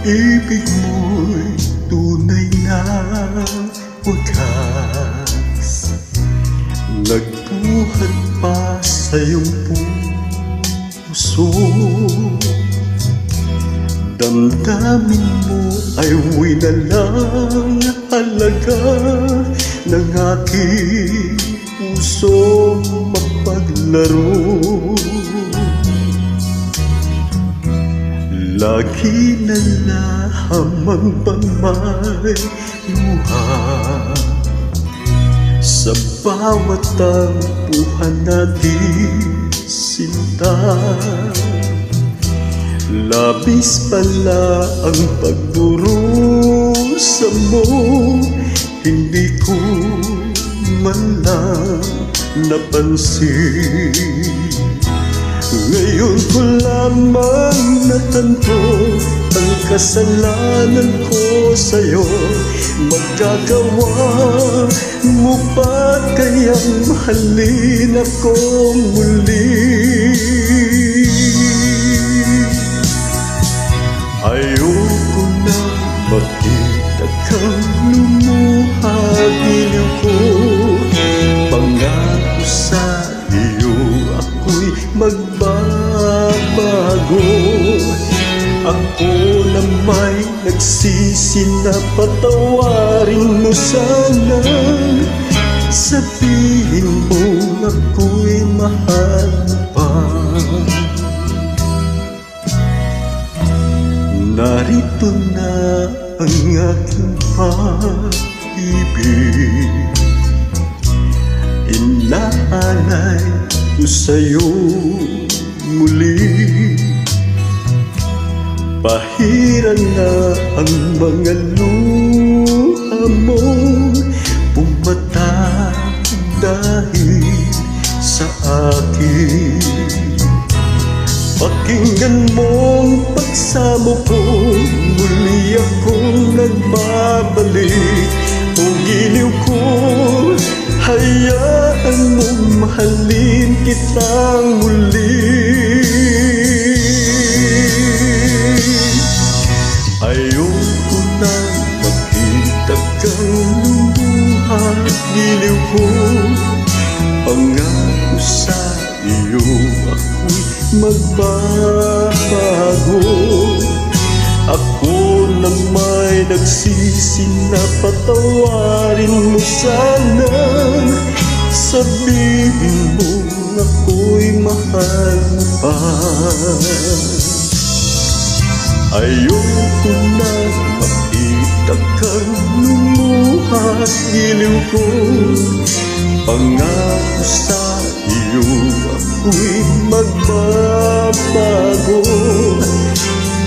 pag-ibig mo'y tunay na wagas, nagbuhat pa sa iyong puso. Damdamin mo ay winalang halaga ng aking puso mapaglaro. Lagi na lamang bang may luha sa bawat tampuhan natin, sinta. Labis pala ang pagdurusa mo, hindi ko man lang napansin. Ngayon ko lamang natanto ang kasalanan ko sa'yo. Magagawa mo ba kayang mahalin ako muli? Ayoko na makita kang lumuha, giliw ko. Pangako sa iyo ako'y magbabago. Ako na may nagsisi na patawarin mo sana. Sabihin mo ako'y mahal pa. Narito na ang aking pag-ibig, inaalay ko sa'yo muli. Pahiran na ang mga luha mo, pumatag dahil sa akin. Pakinggan mong pagsamo ko, muli akong nagbabalik. O giliw ko, hayaan mong mahalin kitang muli. Ayoko na makita kang lumuha, giliw ko. Pangako sa iyo ako'y magbabago. Ako na may nagsisi na patawarin mo sana. Sabihin mo ako'y mahal mo pa. Ayoko na makita kang lumuha, giliw ko. Pangako sa iyo ako'y magbabago.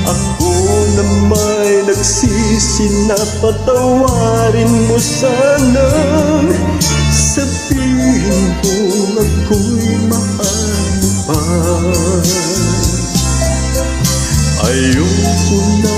Ako na may nagsisi na patawarin mo sana. Sabihin mo ako'y mahal mo pa. Ayoko na